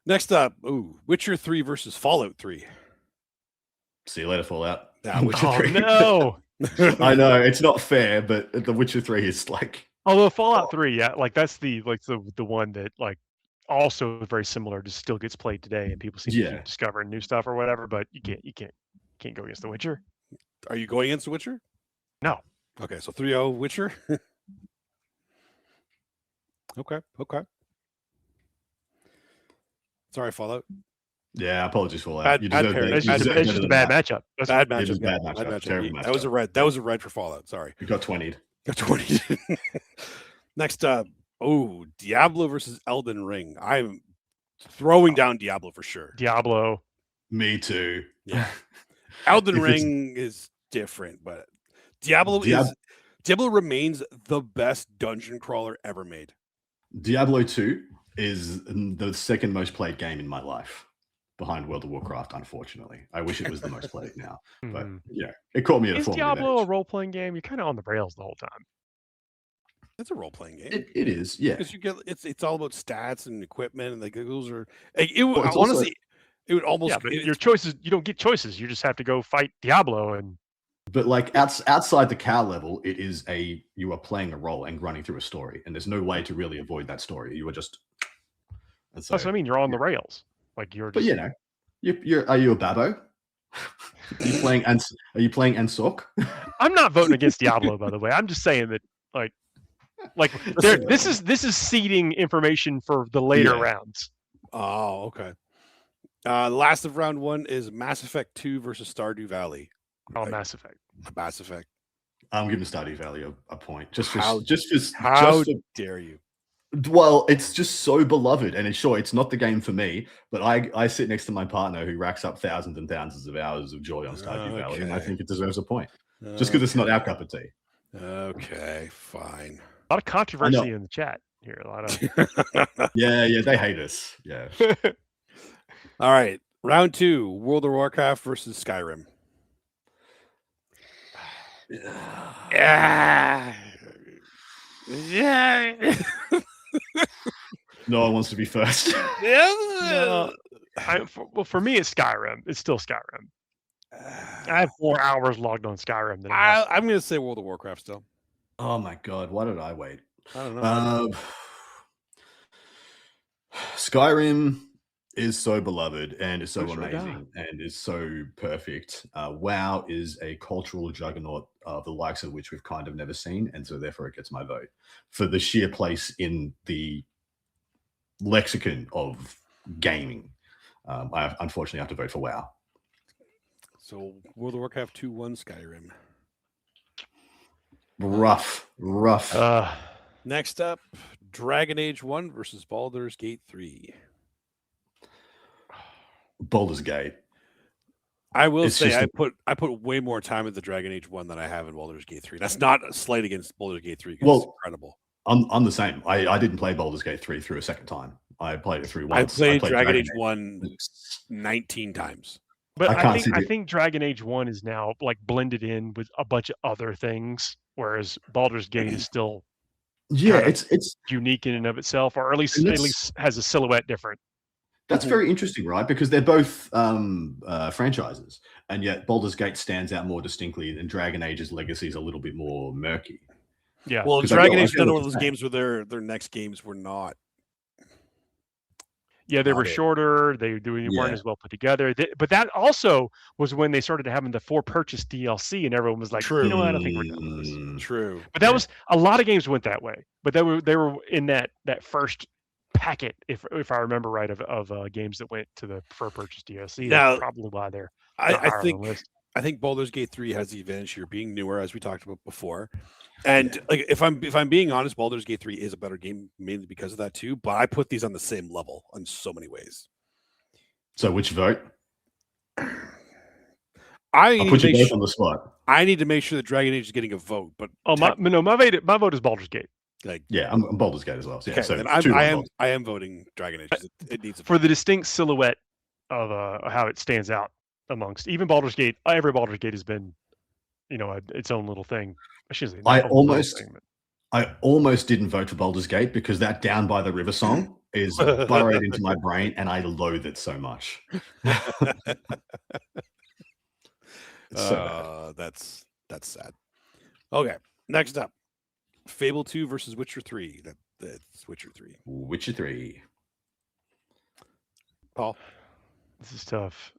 Next up, Witcher 3 versus Fallout 3. See you later, Fallout. Witcher 3. No. I know it's not fair, but The Witcher 3 is like. Although Fallout 3, yeah, like that's the one that like also very similar, just still gets played today, and people seem to keep discovering new stuff or whatever. But you can't go against The Witcher. Are you going against The Witcher? No. Okay, so 3-0 Witcher. Okay. Sorry, Fallout. Yeah, apologies for that. It's just a bad matchup. Bad matchup. Bad matchup. Terrible matchup. That was a red for Fallout. Sorry. We got 20'd. Next up, Diablo versus Elden Ring. I'm throwing down Diablo for sure. Diablo. Me too. Yeah. Elden Ring is different, but Diablo remains the best dungeon crawler ever made. Diablo 2 is the second most played game in my life, behind World of Warcraft, unfortunately. I wish it was the most played now. But yeah, it caught me at a formative Diablo age. a role-playing game? You're kind of on the rails the whole time. It's a role-playing game. It is, yeah. Because it's all about stats and equipment, and like those are. It would almost. Yeah, but your choices. You don't get choices. You just have to go fight Diablo and. But like outside the cow level, you are playing a role and running through a story, and there's no way to really avoid that story. You are just. That's what I mean. You're on the rails. Like you're. But you know, are you a babbo? Are you playing Ansok? I'm not voting against Diablo, by the way. I'm just saying that this is seeding information for the later rounds. Oh, okay. Last of round 1 is Mass Effect 2 versus Stardew Valley. Oh, Mass Effect. Mass Effect. I'm giving Stardew Valley a point. How dare you? Well, it's just so beloved, and it's not the game for me. But I sit next to my partner who racks up thousands and thousands of hours of joy on Stardew Valley, and I think it deserves a point, just because it's not our cup of tea. Okay, fine. A lot of controversy in the chat here. A lot of yeah, they hate us. Yeah. All right, round 2: World of Warcraft versus Skyrim. Yeah. No one wants to be first. No. For me, it's Skyrim. It's still Skyrim. I have 4 hours logged on Skyrim. I'm going to say World of Warcraft still. Oh my god, why did I wait? I don't know. Skyrim is so beloved and is so amazing and is so perfect. WoW is a cultural juggernaut the likes of which we've kind of never seen, and so therefore it gets my vote for the sheer place in the lexicon of gaming. I unfortunately have to vote for WoW. So World of Warcraft 2-1 Skyrim. Rough. Next up, Dragon Age 1 versus Baldur's Gate 3. Baldur's Gate. I will It's say just I put way more time in the Dragon Age 1 than I have in Baldur's Gate 3. That's not a slight against Baldur's Gate 3 because it's incredible. I'm the same. I didn't play Baldur's Gate 3 through a second time. I played it through once. I played Dragon Age 1 19 times. But I think Dragon Age 1 is now like blended in with a bunch of other things, whereas Baldur's Gate is still it's unique in and of itself, or at least has a silhouette different. That's very interesting, right? Because they're both franchises, and yet Baldur's Gate stands out more distinctly, and Dragon Age's legacy is a little bit more murky. Yeah. Well, Dragon Age is another one of those games where their next games were not. Yeah, they were shorter. They weren't as well put together. But that also was when they started having the for purchase DLC, and everyone was like, "You know what? I don't think we're done with this." True. But that was a lot of games went that way. But they were in that first packet, if I remember right, of games that went to the for purchase DLC. Now, that's probably why they're I think Baldur's Gate 3 has the advantage here being newer, as we talked about before. And like if I'm being honest, Baldur's Gate 3 is a better game mainly because of that too. But I put these on the same level in so many ways. So which vote? I'll put you both on the spot. I need to make sure that Dragon Age is getting a vote. But my vote is Baldur's Gate. I'm Baldur's Gate as well. So, I am voting Dragon Age. It needs for the distinct silhouette of how it stands out amongst even Baldur's Gate. Every Baldur's Gate has been, its own little thing. I almost didn't vote for Baldur's Gate because that Down by the River song is burrowed into my brain, and I loathe it so much. That's sad. Okay, next up, Fable 2 versus Witcher 3. That's Witcher 3. Witcher 3. Paul, this is tough.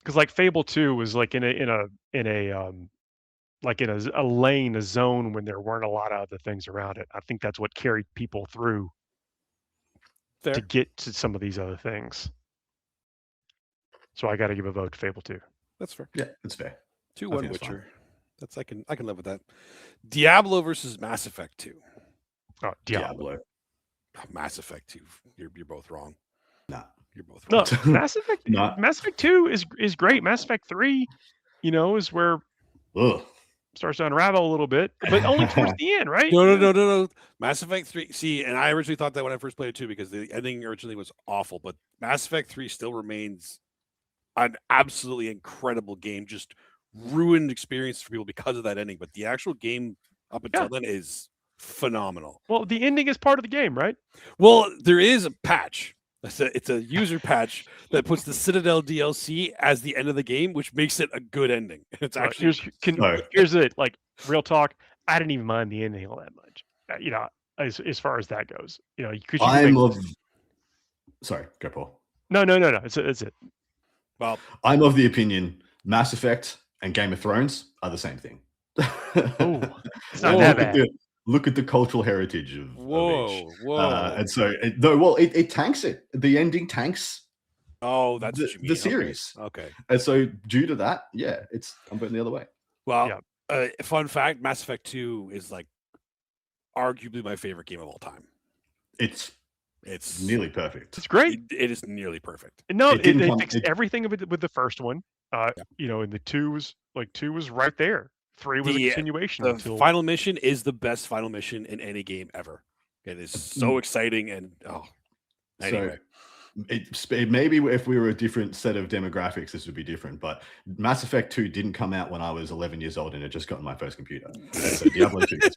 Because like Fable 2 was like in a lane, a zone when there weren't a lot of other things around it. I think that's what carried people through to get to some of these other things. So I got to give a vote to Fable 2. That's fair. Yeah, that's fair. 2-1 Witcher. I can live with that. Diablo versus Mass Effect 2. Oh, Diablo. Mass Effect 2. You're both wrong. Nah. You're both wrong. No, Mass Effect. Mass Effect 2 is great. Mass Effect 3, is where starts to unravel a little bit, but only towards the end, right? No. Mass Effect 3. See, and I originally thought that when I first played it too, because the ending originally was awful. But Mass Effect 3 still remains an absolutely incredible game. Just ruined experience for people because of that ending. But the actual game up until then is phenomenal. Well, the ending is part of the game, right? Well, there is a patch. It's a user patch that puts the Citadel DLC as the end of the game, which makes it a good ending. It's actually here's it. Like real talk, I didn't even mind the ending all that much. As far as that goes, Sorry, go Paul. No. It's it. Well, I'm of the opinion Mass Effect and Game of Thrones are the same thing. Oh, it's not that bad. Look at the cultural heritage of whoa. And so, it tanks it. The ending tanks. Oh, that's what you mean. The series. Okay. And so, due to that, I'm voting the other way. Well, fun fact: Mass Effect 2 is like arguably my favorite game of all time. It's nearly perfect. It's great. It is nearly perfect. No, it fixed everything with the first one. And the 2 was right there. 3 was a continuation. The final mission is the best final mission in any game ever. It is so exciting and anyway. So maybe if we were a different set of demographics, this would be different. But Mass Effect 2 didn't come out when I was 11 years old, and it just got on my first computer. So Diablo 2 is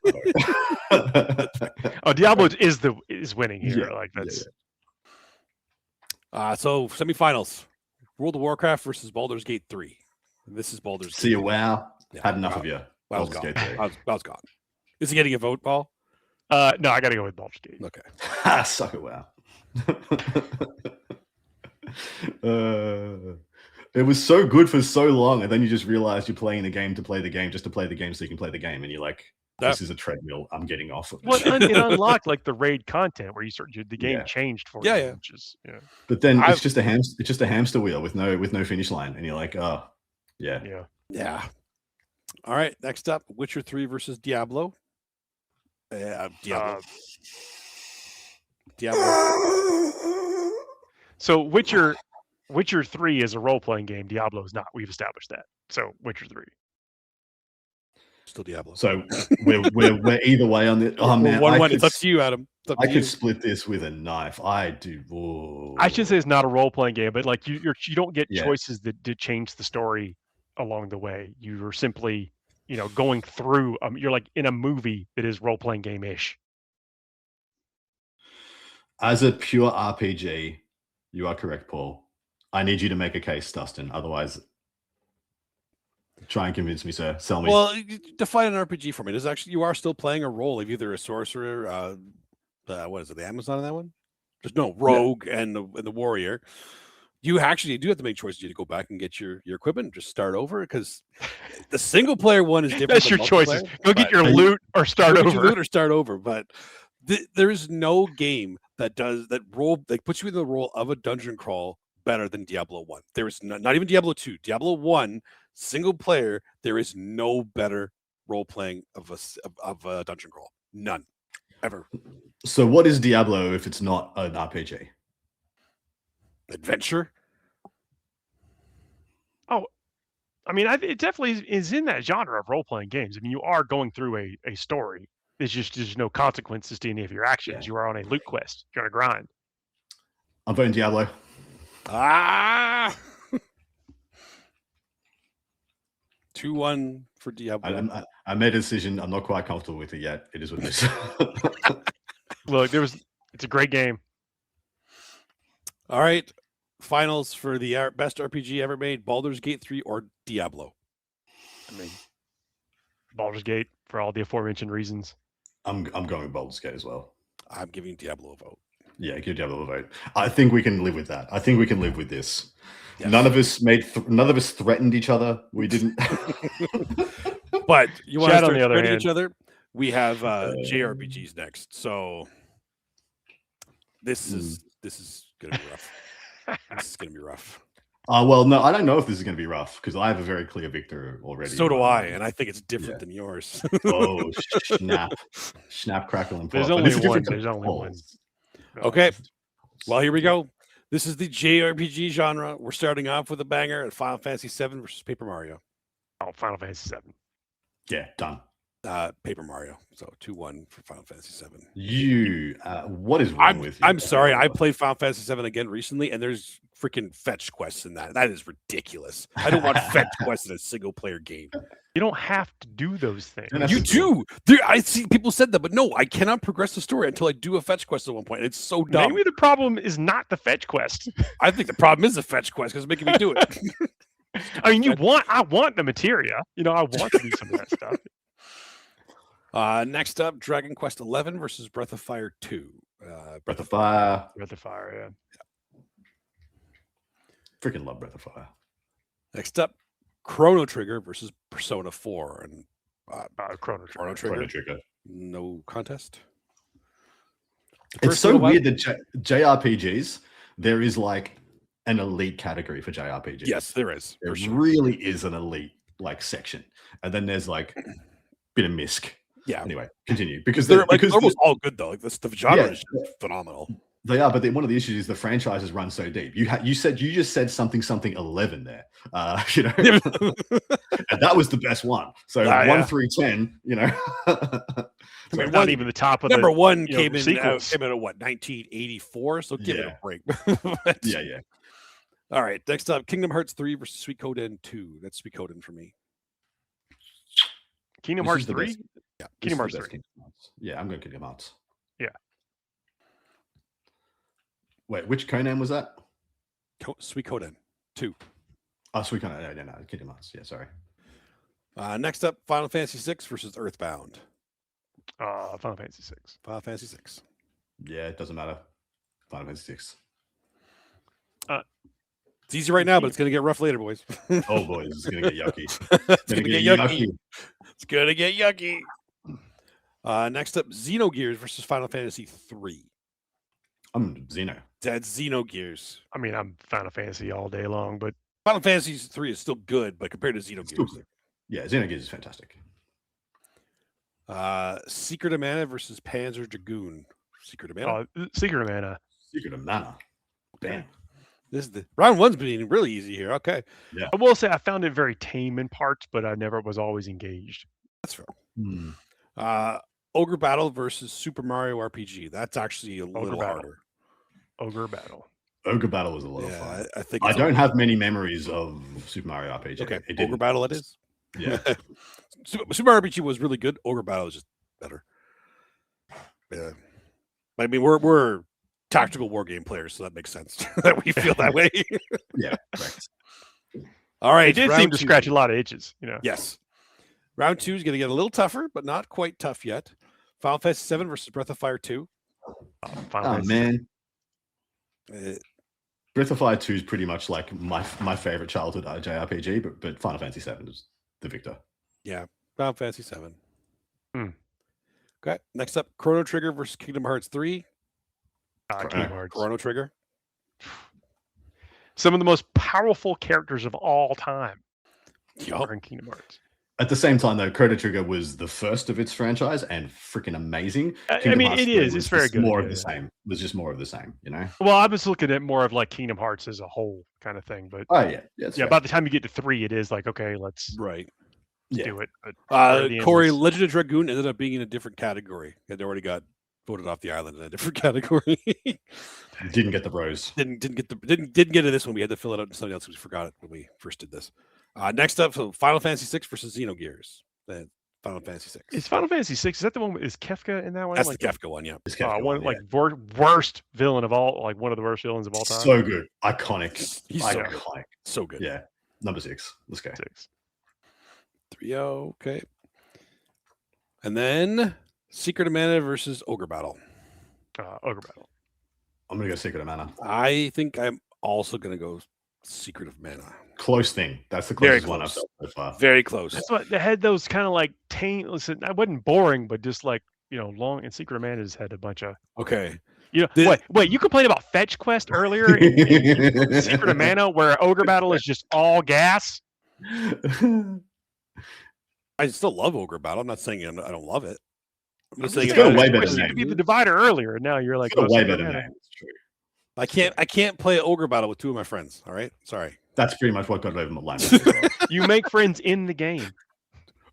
Diablo is winning here. So semifinals: World of Warcraft versus Baldur's Gate 3. This is Baldur's Gate. See you. Wow. Had enough of you. Baldur's Gate 3. I was gone. Is he getting a vote, Paul? No, I got to go with Baldur's Gate. Okay. Suck it. Wow. It was so good for so long, and then you just realize you're playing the game to play the game, just to play the game so you can play the game, and you're like, this is a treadmill. I'm getting off of this. Well, it unlocked like the raid content where the game changed for you. Which is, But then it's just a hamster wheel with no finish line, and you're like, oh, yeah. All right, next up, Witcher 3 versus Diablo. Diablo. Diablo. So Witcher 3 is a role-playing game. Diablo is not. We've established that. So Witcher 3. Still Diablo. So we're either way on it. Oh man, 1-1. It's up to you, Adam. I could split this with a knife. I do. Whoa. I should say it's not a role-playing game, but like you don't get Yeah. choices that change the story along the way. You are simply, going through. You're like in a movie that is role-playing game-ish. As a pure RPG, you are correct, Paul. I need you to make a case, Dustin. Otherwise, try and convince me, sir. Sell me. Well, define an RPG for me. Does actually you are still playing a role of either a sorcerer, what is it, the Amazon on that one? Just no rogue and the warrior. You actually do have to make choices. You to go back and get your equipment and just start over because the single player one is different. That's your choices. Go get your loot or start over. But there is no game that puts you in the role of a dungeon crawl better than Diablo 1. There is not even Diablo 2. Diablo 1 single player. There is no better role playing of a dungeon crawl. None ever. So what is Diablo if it's not an RPG? Adventure. Oh, I mean, it definitely is in that genre of role-playing games. I mean, you are going through a story. There's no consequences to any of your actions. You are on a loot quest. You're on a grind. I'm voting Diablo. Ah. 2-1 for Diablo. I made a decision. I'm not quite comfortable with it yet. It is what it is. Look, it's a great game. All right. Finals for the best RPG ever made, Baldur's Gate 3 or Diablo? I mean, Baldur's Gate for all the aforementioned reasons. I'm going with Baldur's Gate as well. I'm giving Diablo a vote. Yeah, give Diablo a vote. I think we can live with that. I think we can live with this. Yes. None of us threatened each other. We didn't. But you want to start on the other threatening hand. each other? We have JRPGs next. So this is gonna be rough. This is gonna be rough. Well, no, I don't know if this is going to be rough because I have a very clear victor already. So do I, and I think it's different than yours. Oh, snap, crackle, and pop. There's But only this is one. different to There's only one. Paul's. Okay. Well, here we go. This is the JRPG genre. We're starting off with a banger at Final Fantasy VII versus Paper Mario. Oh, Final Fantasy VII. Yeah, done. Paper Mario. So 2-1 for Final Fantasy VII. What is wrong with you? I'm sorry. I played Final Fantasy VII again recently, and there's freaking fetch quests in that. That is ridiculous. I don't want fetch quests in a single player game. You don't have to do those things. You do. I see people said that, but no, I cannot progress the story until I do a fetch quest at one point. It's so dumb. Maybe the problem is not the fetch quest. I think the problem is the fetch quest because it's making me do it. I mean, I want the materia. I want to do some of that stuff. Next up, Dragon Quest XI versus Breath of Fire 2. Breath of Fire. Breath of Fire, yeah. Freaking love Breath of Fire. Next up, Chrono Trigger versus Persona 4. And Chrono Trigger. Chrono Trigger. No contest. It's so weird that JRPGs, there is like an elite category for JRPGs. Yes, there is. There really is an elite section. And then there's like a bit of misc. Yeah. Anyway, continue. Because they're almost all good though. Like the genre is phenomenal. They are, but one of the issues is the franchises run so deep. You just said something 11 there. And that was the best one. So 1 through 10, I mean, not even the top of number one came in at what, 1984? So give it a break. Yeah. All right. Next up, Kingdom Hearts 3 versus Suikoden 2. That's Suikoden for me. Kingdom Hearts 3? Yeah. Kingdom Hearts 3. Yeah, I'm going Kingdom Hearts. Yeah. Wait, which Conan was that? Suikoden 2. Oh, Suikoden. No, Kingdom Hearts. Yeah, sorry. Next up, Final Fantasy 6 versus Earthbound. Final Fantasy 6. Final Fantasy 6. Yeah, it doesn't matter. Final Fantasy 6. It's easy right now, but it's going to get rough later, boys. Oh, boys, it's going to get yucky. It's going to get yucky. It's going to get yucky. Next up, Xenogears versus Final Fantasy 3. I'm Xeno. That's Xenogears. I mean, I'm Final Fantasy all day long, but Final Fantasy 3 is still good, but compared to Xenogears. Yeah, Xenogears is fantastic. Secret of Mana versus Panzer Dragoon. Secret of Mana. Secret of Mana. Secret of Mana. Damn. This is the round one's being really easy here. Okay. Yeah. I will say I found it very tame in parts, but I never was always engaged. That's fair. Hmm. Ogre Battle versus Super Mario RPG. That's actually a little harder. Ogre Battle. Ogre Battle was a lot of fun. I think I don't have many memories of Super Mario RPG. Okay, Ogre Battle it is. Yeah. Super Mario RPG was really good. Ogre Battle is just better. Yeah. I mean, we're tactical war game players, so that makes sense that we feel that way. Yeah, correct. All right. It did seem to scratch a lot of itches, Yes. Round 2 is going to get a little tougher, but not quite tough yet. Final Fantasy 7 versus Breath of Fire 2. Man. Breath of Fire 2 is pretty much like my favorite childhood JRPG, but Final Fantasy 7 is the victor. Yeah, Final Fantasy 7. Hmm. Okay, next up, Chrono Trigger versus Kingdom Hearts 3. Kingdom Hearts. Chrono Trigger. Some of the most powerful characters of all time are in Kingdom Hearts. At the same time, though, Chrono Trigger was the first of its franchise and freaking amazing. I mean, it is. It's very good. More of the same. It was just more of the same, Well, I was looking at more of like Kingdom Hearts as a whole kind of thing, but yeah. By the time you get to 3, it is like, okay, let's do it. But Corey, Legend of Dragoon ended up being in a different category. It already got voted off the island in a different category. Didn't get the rose. Didn't get into this one. We had to fill it out in something else because we forgot it when we first did this. Next up, so Final Fantasy 6 versus Xenogears. Final Fantasy 6. Is Final Fantasy 6? Is that the one? Is Kefka in that one? That's the Kefka one. Yeah. Worst villain of all. Like one of the worst villains of all time. So good, iconic. He's iconic. So good. Yeah. Number 6. Let's go. 6. 3-0. Okay. And then Secret of Mana versus Ogre Battle. Ogre Battle. I'm gonna go Secret of Mana. I think I'm also gonna go Secret of Mana. Close thing. That's the closest one I've felt so far. Very close. That's what they had. Those kind of like listen, I wasn't boring, but just like long. And Secret of Mana just had a bunch of okay. Wait. You complained about Fetch Quest earlier in Secret of Mana, where Ogre Battle is just all gas. I still love Ogre Battle. I'm not saying I don't love it. I'm just saying it's got a way better you name. could be the divider earlier, and now you're like, It's got a way better name. It's true. I can't play Ogre Battle with 2 of my friends. All right, sorry. That's pretty much what got over my line. You make friends in the game.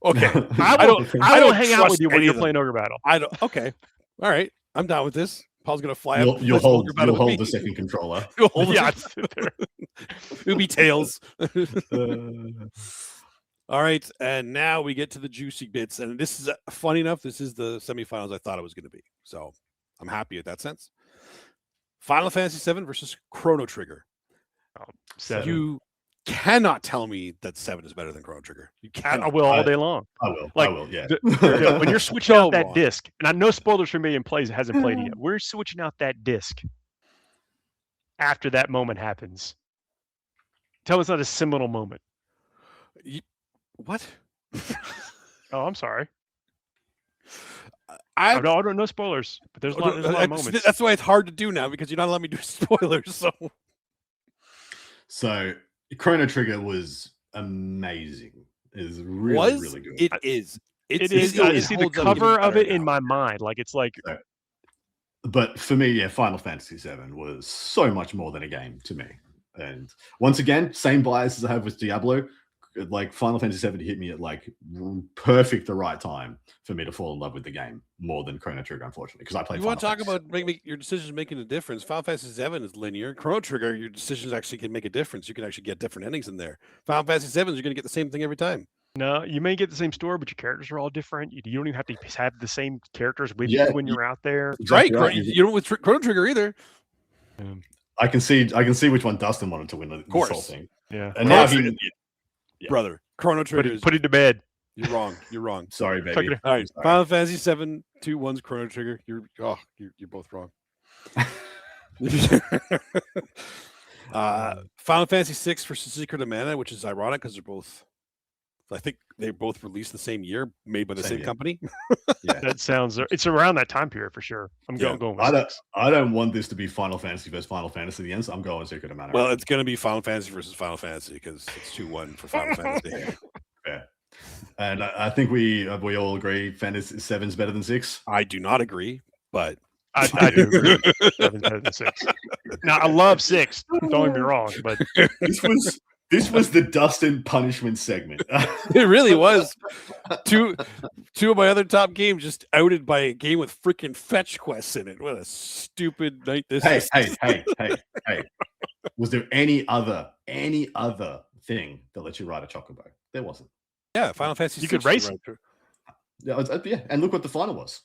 Okay, I don't hang out with you when you're playing Ogre Battle. I don't. Okay, all right. I'm down with this. Paul's gonna fly up. You'll hold the second controller. It'll be tails. All right, and now we get to the juicy bits, and this is funny enough. This is the semifinals I thought it was going to be, so I'm happy in that sense. Final Fantasy 7 versus Chrono Trigger. 7. You cannot tell me that 7 is better than Chrono Trigger. You can. I will all day long. I will. Yeah. When you're switching out that disc, and I know spoilers for me and hasn't played it yet. We're switching out that disc after that moment happens. Tell me it's not a seminal moment. What? Oh, I'm sorry. I don't know spoilers, but there's a lot of moments. That's why it's hard to do now because you're not letting me do spoilers. So Chrono Trigger was amazing. It is really good. It is. It is. I see the cover of it in my mind. Like it's like. But for me, Final Fantasy 7 was so much more than a game to me. And once again, same bias as I have with Diablo. Like Final Fantasy 7 hit me at like perfect the right time for me to fall in love with the game more than Chrono Trigger, unfortunately, because I played. You want to talk about your decisions making a difference? Final Fantasy 7 is linear. Chrono Trigger, your decisions actually can make a difference. You can actually get different endings in there. Final Fantasy 7, you're going to get the same thing every time. No, you may get the same story, but your characters are all different. You don't even have to have the same characters with you when you're out there. Exactly right. You don't with Chrono Trigger either. I can see which one Dustin wanted to win the whole thing. Yeah, and now brother, Chrono Trigger. Put it to bed. You're wrong. You're wrong. Sorry, baby. All right, Final Fantasy 7, 2-1's Chrono Trigger. You're both wrong. Final Fantasy 6 versus Secret of Mana, which is ironic because I think they both released the same year, made by the same company. Yeah, that sounds. It's around that time period for sure. I'm going. With I don't want this to be Final Fantasy versus Final Fantasy at the end, so I'm going Secret of Mana. Well, it's going to be Final Fantasy versus Final Fantasy because it's 2-1 for Final Fantasy. Yeah, and I think we all agree Fantasy 7's better than 6. I do not agree, but I do agree. 7's better than 6. Now I love 6. Don't get me wrong, but this was the Dustin punishment segment. It really was. Two of my other top games just outed by a game with freaking fetch quests in it. What a stupid night this is. Hey. Was there any other thing that let you ride a chocobo? There wasn't. Yeah, Final Fantasy. You could race. Yeah, and look what the final was.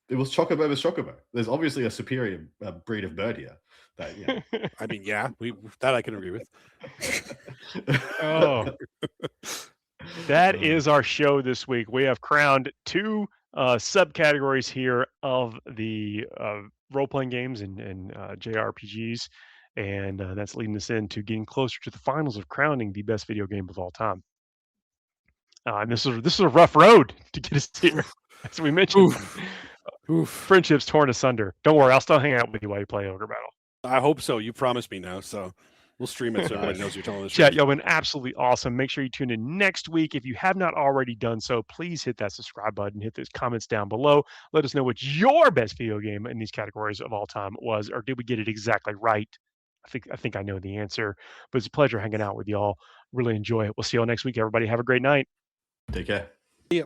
It was chocobo versus chocobo. There's obviously a superior breed of bird here. That, you know. I mean, yeah, that I can agree with. Oh, that is our show this week. We have crowned 2 subcategories here of the role-playing games and JRPGs, and that's leading us into getting closer to the finals of crowning the best video game of all time. And this is a rough road to get us here, as we mentioned. Oof. Friendships torn asunder. Don't worry, I'll still hang out with you while you play Ogre Battle. I hope so. You promised me now, so we'll stream it so everybody knows you're telling us. Chat, y'all been absolutely awesome. Make sure you tune in next week. If you have not already done so, please hit that subscribe button. Hit those comments down below. Let us know what your best video game in these categories of all time was, or did we get it exactly right? I think I know the answer. But it's a pleasure hanging out with y'all. Really enjoy it. We'll see y'all next week, everybody. Have a great night. Take care. Yeah.